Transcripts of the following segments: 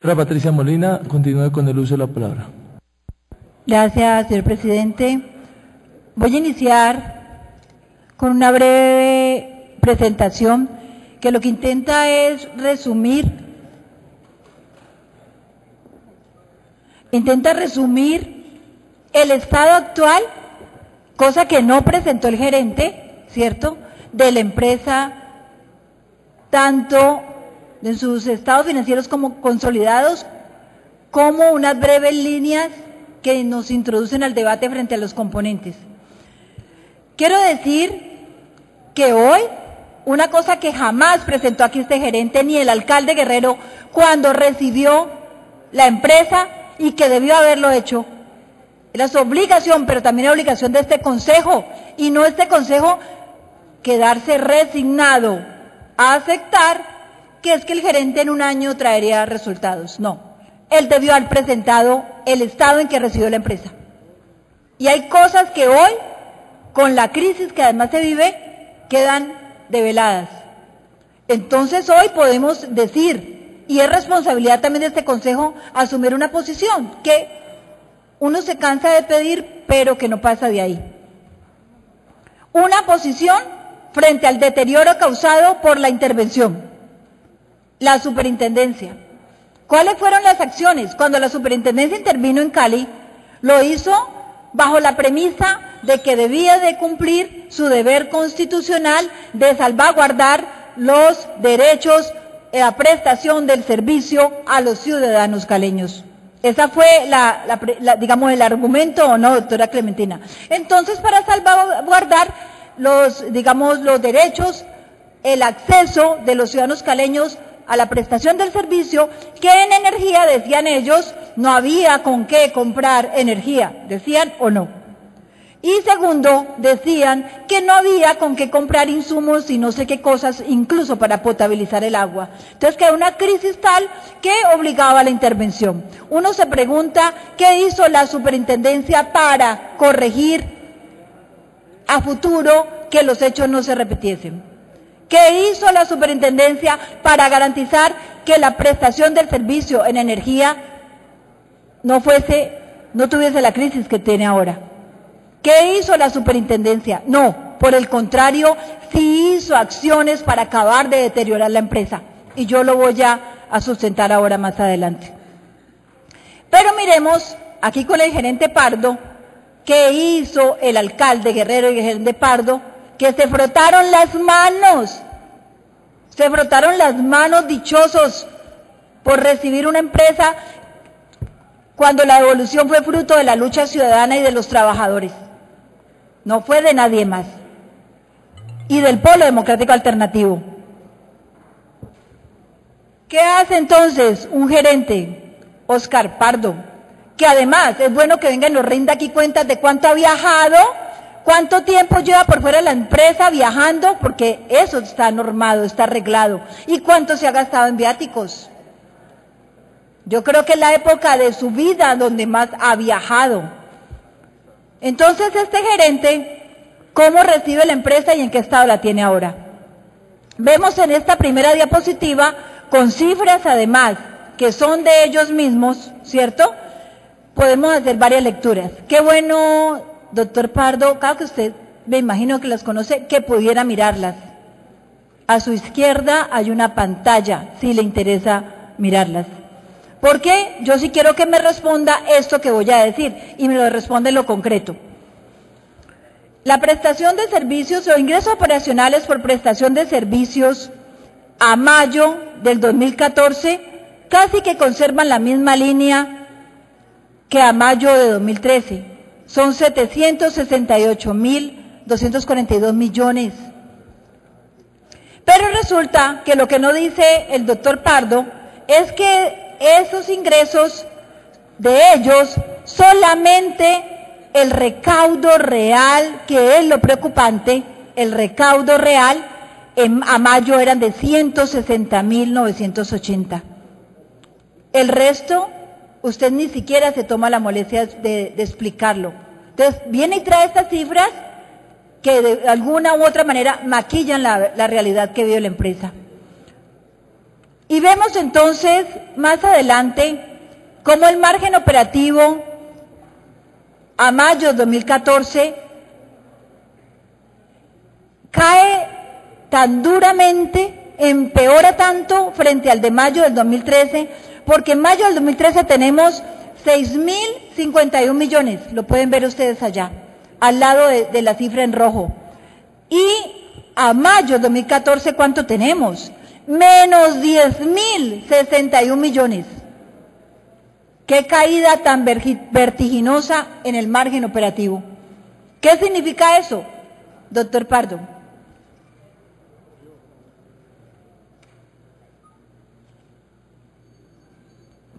Doctora Patricia Molina, continúe con el uso de la palabra. Gracias, señor presidente. Voy a iniciar con una breve presentación que lo que intenta es resumir el estado actual, cosa que no presentó el gerente, ¿cierto?, de la empresa, tanto en sus estados financieros como consolidados, como unas breves líneas que nos introducen al debate frente a los componentes. Quiero decir que hoy, una cosa que jamás presentó aquí este gerente ni el alcalde Guerrero cuando recibió la empresa y que debió haberlo hecho, era su obligación, pero también la obligación de este consejo, y no este consejo quedarse resignado a aceptar que es que el gerente en un año traería resultados. No, él debió haber presentado el estado en que recibió la empresa. Y hay cosas que hoy, con la crisis que además se vive, quedan develadas. Entonces hoy podemos decir, y es responsabilidad también de este consejo, asumir una posición que uno se cansa de pedir, pero que no pasa de ahí. Una posición frente al deterioro causado por la intervención. La superintendencia. ¿Cuáles fueron las acciones? Cuando la superintendencia intervino en Cali, lo hizo bajo la premisa de que debía de cumplir su deber constitucional de salvaguardar los derechos a prestación del servicio a los ciudadanos caleños. Esa fue digamos, el argumento, ¿o no, doctora Clementina? Entonces, para salvaguardar los derechos, el acceso de los ciudadanos caleños a la prestación del servicio, que en energía, decían ellos, no había con qué comprar energía, decían o no. Y segundo, decían que no había con qué comprar insumos y no sé qué cosas, incluso para potabilizar el agua. Entonces, que era una crisis tal que obligaba a la intervención. Uno se pregunta, ¿qué hizo la superintendencia para corregir a futuro que los hechos no se repitiesen? ¿Qué hizo la superintendencia para garantizar que la prestación del servicio en energía no tuviese la crisis que tiene ahora? ¿Qué hizo la superintendencia? No, por el contrario, sí hizo acciones para acabar de deteriorar la empresa. Y yo lo voy a sustentar ahora más adelante. Pero miremos aquí con el gerente Pardo, ¿qué hizo el alcalde Guerrero y el gerente Pardo? Que se frotaron las manos dichosos por recibir una empresa cuando la devolución fue fruto de la lucha ciudadana y de los trabajadores. No fue de nadie más. Y del Polo Democrático Alternativo. ¿Qué hace entonces un gerente, Óscar Pardo? Que además es bueno que venga y nos rinda aquí cuentas de cuánto ha viajado, cuánto tiempo lleva por fuera de la empresa viajando, porque eso está normado, está arreglado, y cuánto se ha gastado en viáticos. Yo creo que es la época de su vida donde más ha viajado. Entonces, este gerente, ¿cómo recibe la empresa y en qué estado la tiene ahora? Vemos en esta primera diapositiva, con cifras además, que son de ellos mismos, ¿cierto? Podemos hacer varias lecturas. Qué bueno, doctor Pardo, claro que usted, me imagino que las conoce, que pudiera mirarlas. A su izquierda hay una pantalla, si le interesa mirarlas. Porque yo sí quiero que me responda esto que voy a decir, y me lo responde en lo concreto. La prestación de servicios o ingresos operacionales por prestación de servicios a mayo del 2014 casi que conservan la misma línea que a mayo de 2013. Son 768.242 millones. Pero resulta que lo que no dice el doctor Pardo es que esos ingresos de ellos, solamente el recaudo real, que es lo preocupante, el recaudo real a mayo eran de 160.980. El resto, usted ni siquiera se toma la molestia de explicarlo. Entonces, viene y trae estas cifras que de alguna u otra manera maquillan la realidad que vive la empresa. Y vemos entonces más adelante cómo el margen operativo a mayo de 2014 cae tan duramente, empeora tanto frente al de mayo del 2013, porque en mayo del 2013 tenemos 6.051 millones, lo pueden ver ustedes allá, al lado de la cifra en rojo. Y a mayo de 2014, ¿cuánto tenemos? Menos 10.061 millones. Qué caída tan vertiginosa en el margen operativo. ¿Qué significa eso, doctor Pardo?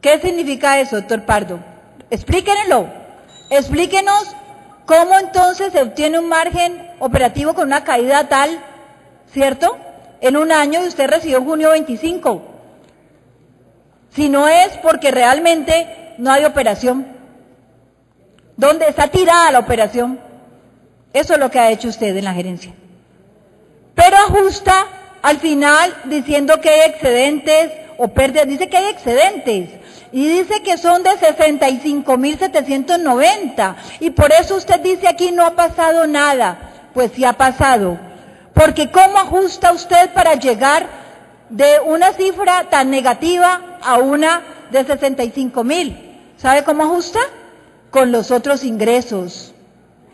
¿Qué significa eso, doctor Pardo? Explíquenlo. Explíquenos cómo entonces se obtiene un margen operativo con una caída tal, ¿cierto? En un año y usted recibió en junio 25. Si no es porque realmente no hay operación. ¿Dónde está tirada la operación? Eso es lo que ha hecho usted en la gerencia. Pero ajusta al final diciendo que hay excedentes o pérdidas. Dice que hay excedentes. Y dice que son de 65.790. Y por eso usted dice aquí no ha pasado nada. Pues sí ha pasado. Porque ¿cómo ajusta usted para llegar de una cifra tan negativa a una de 65.000? ¿Sabe cómo ajusta? Con los otros ingresos.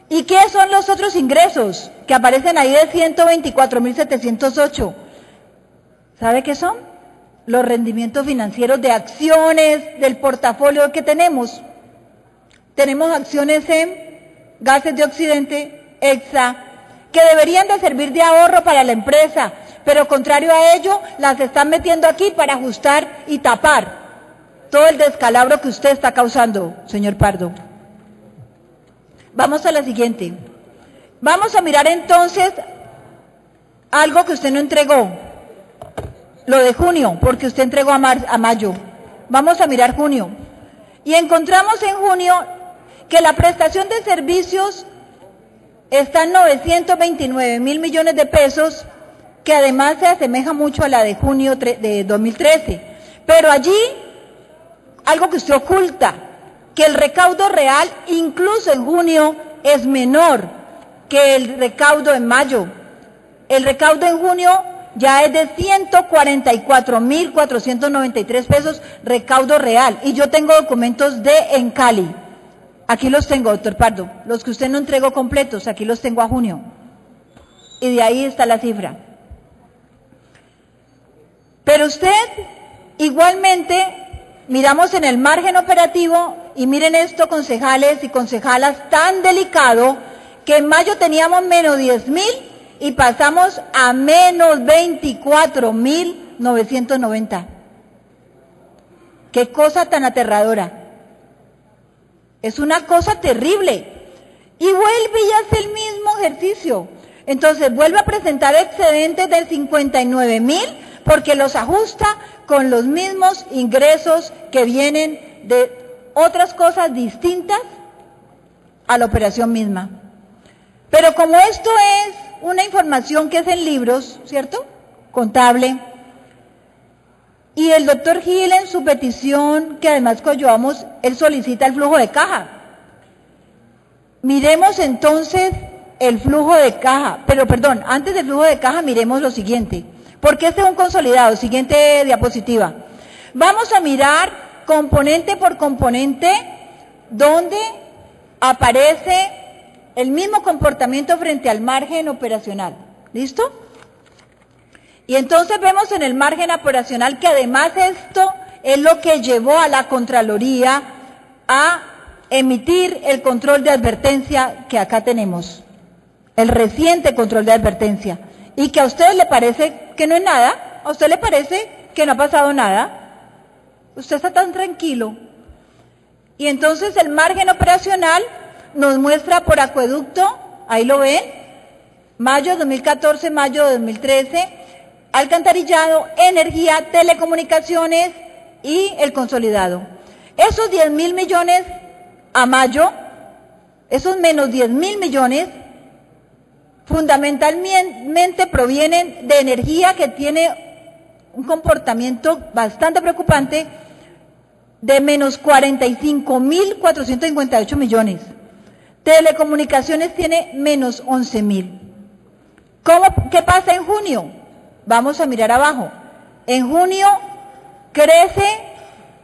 ¿Y qué son los otros ingresos? Que aparecen ahí de 124.708. ¿Sabe qué son? Los rendimientos financieros de acciones del portafolio que tenemos. Tenemos acciones en Gases de Occidente, EXA, que deberían de servir de ahorro para la empresa, pero contrario a ello, las están metiendo aquí para ajustar y tapar todo el descalabro que usted está causando, señor Pardo. Vamos a la siguiente. Vamos a mirar entonces algo que usted no entregó. Lo de junio, porque usted entregó a mayo. Vamos a mirar junio. Y encontramos en junio que la prestación de servicios está en 929.000 millones de pesos, que además se asemeja mucho a la de junio de 2013. Pero allí, algo que usted oculta, que el recaudo real, incluso en junio, es menor que el recaudo en mayo. El recaudo en junio ya es de 144.493 pesos recaudo real. Y yo tengo documentos de en Cali. Aquí los tengo, doctor Pardo. Los que usted no entregó completos, aquí los tengo a junio. Y de ahí está la cifra. Pero usted, igualmente, miramos en el margen operativo, y miren esto, concejales y concejalas, tan delicado, que en mayo teníamos menos 10.000, y pasamos a menos 24.990. Qué cosa tan aterradora. Es una cosa terrible. Y vuelve y hace el mismo ejercicio. Entonces vuelve a presentar excedentes de 59.000 porque los ajusta con los mismos ingresos que vienen de otras cosas distintas a la operación misma. Pero como esto es una información que es en libros, ¿cierto? Contable. Y el doctor Gil en su petición, que además coadyuvamos, él solicita el flujo de caja. Miremos entonces el flujo de caja, pero perdón, antes del flujo de caja miremos lo siguiente, porque este es un consolidado. Siguiente diapositiva. Vamos a mirar componente por componente donde aparece el mismo comportamiento frente al margen operacional. ¿Listo? Y entonces vemos en el margen operacional que además esto es lo que llevó a la Contraloría a emitir el control de advertencia que acá tenemos, el reciente control de advertencia, y que a ustedes le parece que no es nada, a usted le parece que no ha pasado nada, usted está tan tranquilo. Y entonces el margen operacional nos muestra por acueducto, ahí lo ven, mayo de 2014, mayo de 2013, alcantarillado, energía, telecomunicaciones y el consolidado. Esos 10.000 millones a mayo, esos menos 10.000 millones, fundamentalmente provienen de energía, que tiene un comportamiento bastante preocupante de menos 45.458 millones. Telecomunicaciones tiene menos 11.000. ¿Qué pasa en junio? Vamos a mirar abajo. En junio crece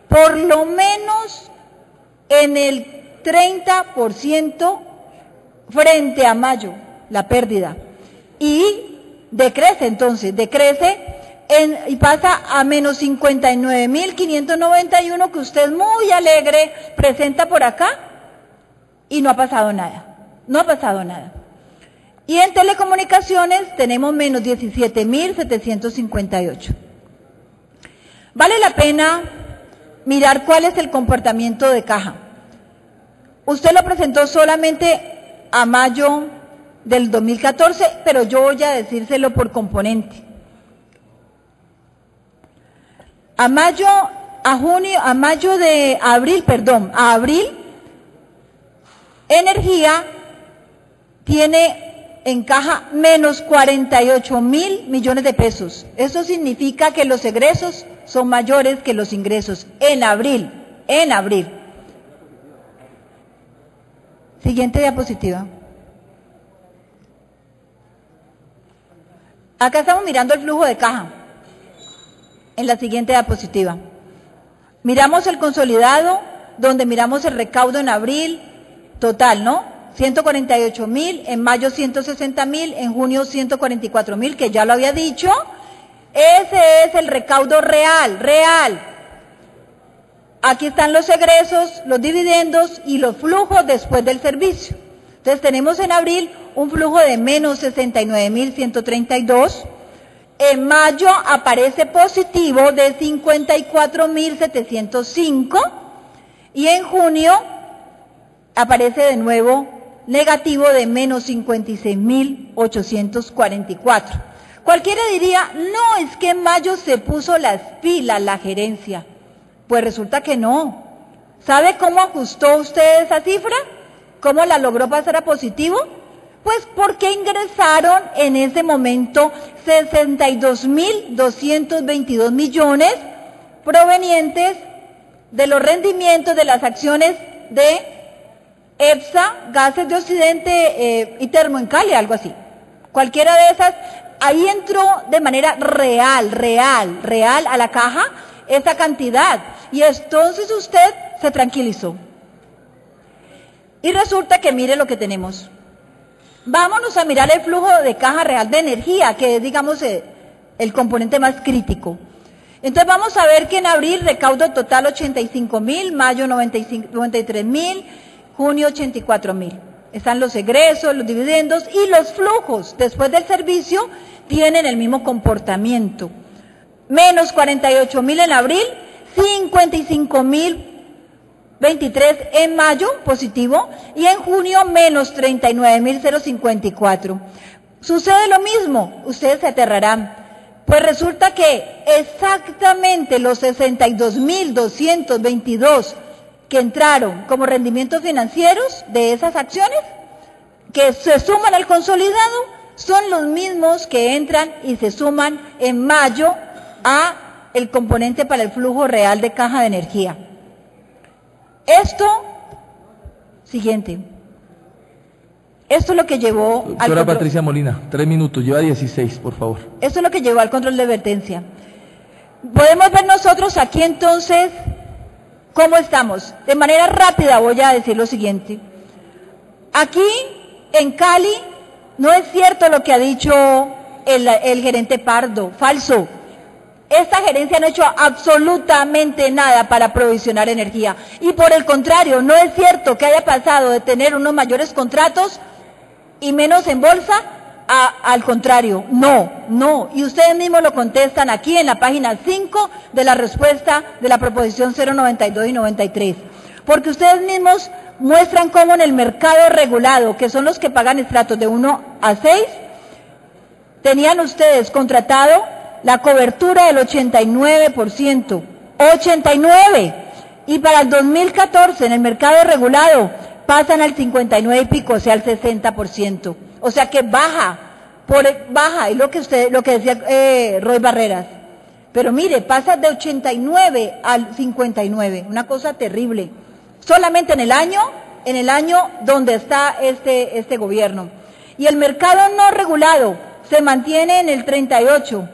por lo menos en el 30% frente a mayo, la pérdida. Y decrece y pasa a menos 59.591 que usted muy alegre presenta por acá y no ha pasado nada. No ha pasado nada. Y en telecomunicaciones tenemos menos 17.758. Vale la pena mirar cuál es el comportamiento de caja. Usted lo presentó solamente a mayo del 2014, pero yo voy a decírselo por componente. A abril, energía tiene en caja menos 48.000 millones de pesos. Eso significa que los egresos son mayores que los ingresos en abril. Siguiente diapositiva. Acá estamos mirando el flujo de caja. En la siguiente diapositiva. Miramos el consolidado, donde miramos el recaudo en abril, total, ¿no? 148.000, en mayo 160.000, en junio 144.000, que ya lo había dicho. Ese es el recaudo real. Aquí están los egresos, los dividendos y los flujos después del servicio. Entonces tenemos en abril un flujo de menos 69.132. En mayo aparece positivo de 54.705 y en junio aparece de nuevo negativo de menos 56.844. Cualquiera diría, no, es que en mayo se puso las pilas la gerencia. Pues resulta que no. ¿Sabe cómo ajustó usted esa cifra? ¿Cómo la logró pasar a positivo? Pues porque ingresaron en ese momento 62.222 millones provenientes de los rendimientos de las acciones de EPSA, Gases de Occidente y Termoencali, algo así. Cualquiera de esas, ahí entró de manera real a la caja esa cantidad. Y entonces usted se tranquilizó. Y resulta que mire lo que tenemos. Vámonos a mirar el flujo de caja real de energía, que es, digamos, el componente más crítico. Entonces vamos a ver que en abril recaudo total 85.000, mayo 93.000, junio 84.000. Están los egresos, los dividendos y los flujos después del servicio tienen el mismo comportamiento. Menos 48.000 en abril, 55.023 en mayo, positivo, y en junio menos 39.054. Sucede lo mismo, ustedes se aterrarán. Pues resulta que exactamente los 62.222 que entraron como rendimientos financieros de esas acciones, que se suman al consolidado, son los mismos que entran y se suman en mayo a el componente para el flujo real de caja de energía. Siguiente. Esto es lo que llevó Doctora al control. Patricia Molina, 3 minutos, lleva 16, por favor. Esto es lo que llevó al control de advertencia. Podemos ver nosotros aquí entonces cómo estamos. De manera rápida voy a decir lo siguiente. Aquí en Cali no es cierto lo que ha dicho el gerente Pardo, falso. Esta gerencia no ha hecho absolutamente nada para provisionar energía. Y por el contrario, no es cierto que haya pasado de tener unos mayores contratos y menos en bolsa al contrario. No. Y ustedes mismos lo contestan aquí en la página 5 de la respuesta de la proposición 092 y 93. Porque ustedes mismos muestran cómo en el mercado regulado, que son los que pagan estratos de 1 a 6, tenían ustedes contratado la cobertura del 89%, 89%, y para el 2014 en el mercado regulado pasan al 59 y pico, o sea, al 60%. O sea que baja, y lo que decía Roy Barreras, Pero mire, pasa de 89 al 59, una cosa terrible. Solamente en el año donde está este gobierno. Y el mercado no regulado se mantiene en el 38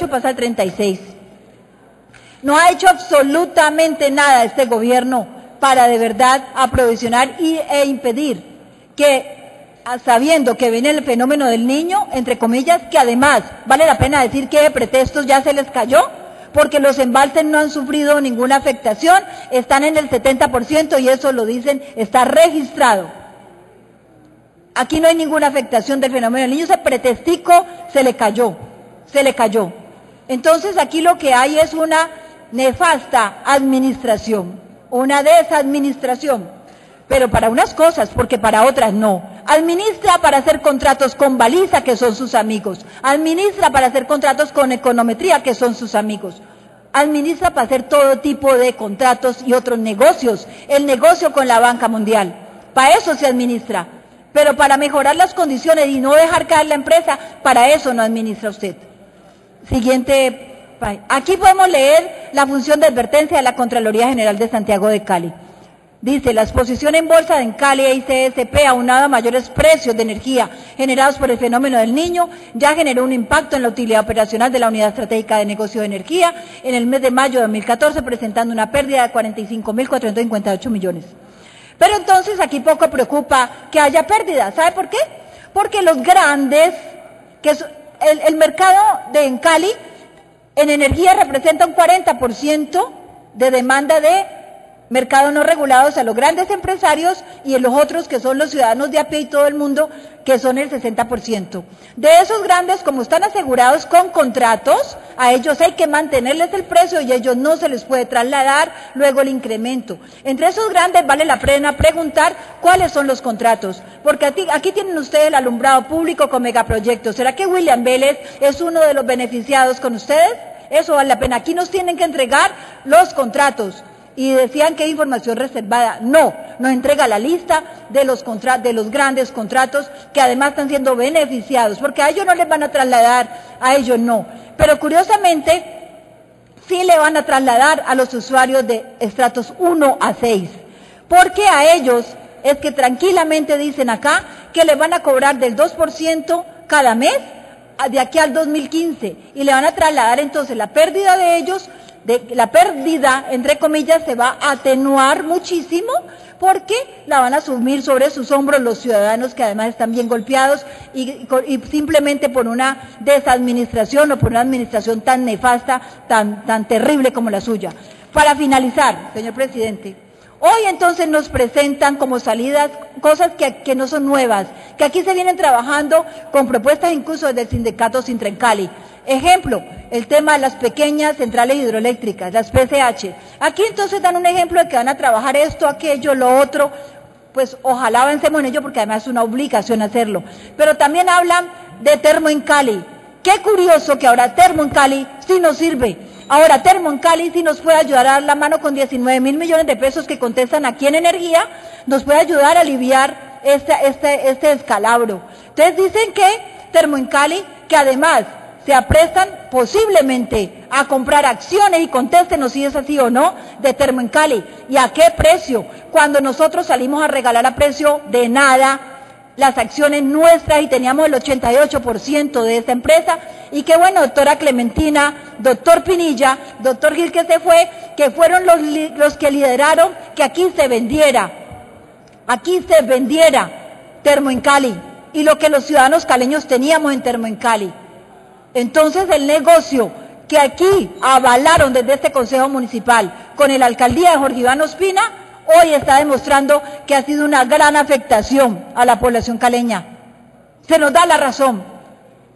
pasa al 36. No ha hecho absolutamente nada este gobierno para de verdad aprovisionar e impedir que, sabiendo que viene el fenómeno del niño, entre comillas, que además vale la pena decir que de pretextos ya se les cayó, porque los embalses no han sufrido ninguna afectación, están en el 70% y eso lo dicen, está registrado. Aquí no hay ninguna afectación del fenómeno del niño, ese pretestico se le cayó. Entonces aquí lo que hay es una nefasta administración, una desadministración, pero para unas cosas, porque para otras no. Administra para hacer contratos con baliza, que son sus amigos. Administra para hacer contratos con econometría, que son sus amigos. Administra para hacer todo tipo de contratos y otros negocios. El negocio con la banca mundial. Para eso se administra. Pero para mejorar las condiciones y no dejar caer la empresa, para eso no administra usted. Siguiente. Aquí podemos leer la función de advertencia de la Contraloría General de Santiago de Cali. Dice, la exposición en bolsa en Cali e ICSP aunado a mayores precios de energía generados por el fenómeno del niño ya generó un impacto en la utilidad operacional de la Unidad Estratégica de Negocio de Energía en el mes de mayo de 2014, presentando una pérdida de 45.458 millones. Pero entonces aquí poco preocupa que haya pérdida. ¿Sabe por qué? Porque los grandes, que es el mercado en Cali en energía representa un 40% de demanda de mercados no regulados a los grandes empresarios y en los otros que son los ciudadanos de a pie y todo el mundo que son el 60%. De esos grandes, como están asegurados con contratos, a ellos hay que mantenerles el precio y a ellos no se les puede trasladar luego el incremento. Entre esos grandes vale la pena preguntar cuáles son los contratos, porque aquí tienen ustedes el alumbrado público con megaproyectos. ¿Será que William Vélez es uno de los beneficiados con ustedes? Eso vale la pena. Aquí nos tienen que entregar los contratos. Y decían que hay información reservada. No, nos entrega la lista de los grandes contratos que además están siendo beneficiados, porque a ellos no les van a trasladar, a ellos no. Pero curiosamente, sí le van a trasladar a los usuarios de estratos 1 a 6, porque a ellos es que tranquilamente dicen acá que le van a cobrar del 2% cada mes de aquí al 2015 y le van a trasladar entonces la pérdida de ellos. La pérdida, entre comillas, se va a atenuar muchísimo porque la van a asumir sobre sus hombros los ciudadanos que además están bien golpeados y simplemente por una desadministración o por una administración tan nefasta, tan terrible como la suya. Para finalizar, señor presidente, hoy entonces nos presentan como salidas cosas que no son nuevas, que aquí se vienen trabajando con propuestas incluso del sindicato Sintrencali. Ejemplo, el tema de las pequeñas centrales hidroeléctricas, las PCH. Aquí entonces dan un ejemplo de que van a trabajar esto, aquello, lo otro. Pues ojalá avancemos en ello porque además es una obligación hacerlo. Pero también hablan de Termo en Cali. Qué curioso que ahora Termo en Cali sí nos sirve. Ahora Termo en Cali sí nos puede ayudar a dar la mano con 19.000 millones de pesos que contestan aquí en energía, nos puede ayudar a aliviar este descalabro. Entonces dicen que Termo en Cali, que además se aprestan posiblemente a comprar acciones y contéstenos si es así o no de Termo en Cali y a qué precio, cuando nosotros salimos a regalar a precio de nada las acciones nuestras y teníamos el 88% de esta empresa. Y qué bueno, doctora Clementina, doctor Pinilla, doctor Gil que se fue, que fueron los que lideraron que aquí se vendiera Termo en Cali y lo que los ciudadanos caleños teníamos en Termo en Cali. Entonces el negocio que aquí avalaron desde este Consejo Municipal con la alcaldía de Jorge Iván Ospina, hoy está demostrando que ha sido una gran afectación a la población caleña. Se nos da la razón.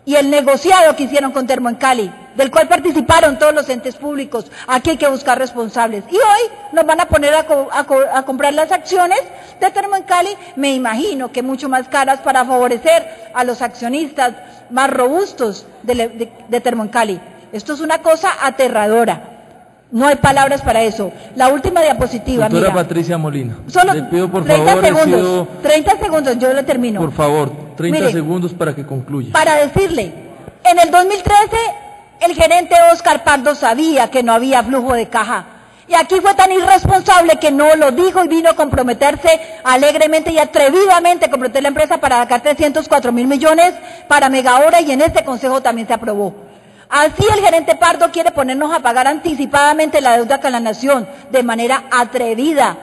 Y el negociado que hicieron con Termo en Cali, del cual participaron todos los entes públicos, aquí hay que buscar responsables. Y hoy nos van a poner a comprar las acciones de Termo en Cali, me imagino que mucho más caras para favorecer a los accionistas más robustos de Termo en Cali. Esto es una cosa aterradora. No hay palabras para eso. La última diapositiva, doctora mira. Patricia Molina. Solo le pido por 30 favor, segundos. 30 segundos, yo lo termino. Por favor, 30 Mire, segundos para que concluya. Para decirle, en el 2013 El gerente Óscar Pardo sabía que no había flujo de caja. Y aquí fue tan irresponsable que no lo dijo y vino a comprometerse alegremente y atrevidamente, comprometer la empresa para sacar 304.000 millones para Megahora, y en este consejo también se aprobó. Así el gerente Pardo quiere ponernos a pagar anticipadamente la deuda con la nación de manera atrevida.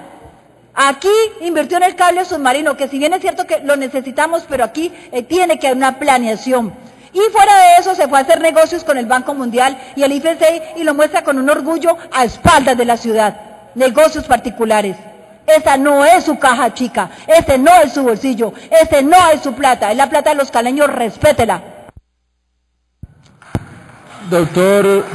Aquí invirtió en el cable submarino, que si bien es cierto que lo necesitamos, pero aquí tiene que haber una planeación. Y fuera de eso se fue a hacer negocios con el Banco Mundial y el IFC, y lo muestra con un orgullo a espaldas de la ciudad. Negocios particulares. Esa no es su caja chica, ese no es su bolsillo, ese no es su plata, es la plata de los caleños, respétela. Doctor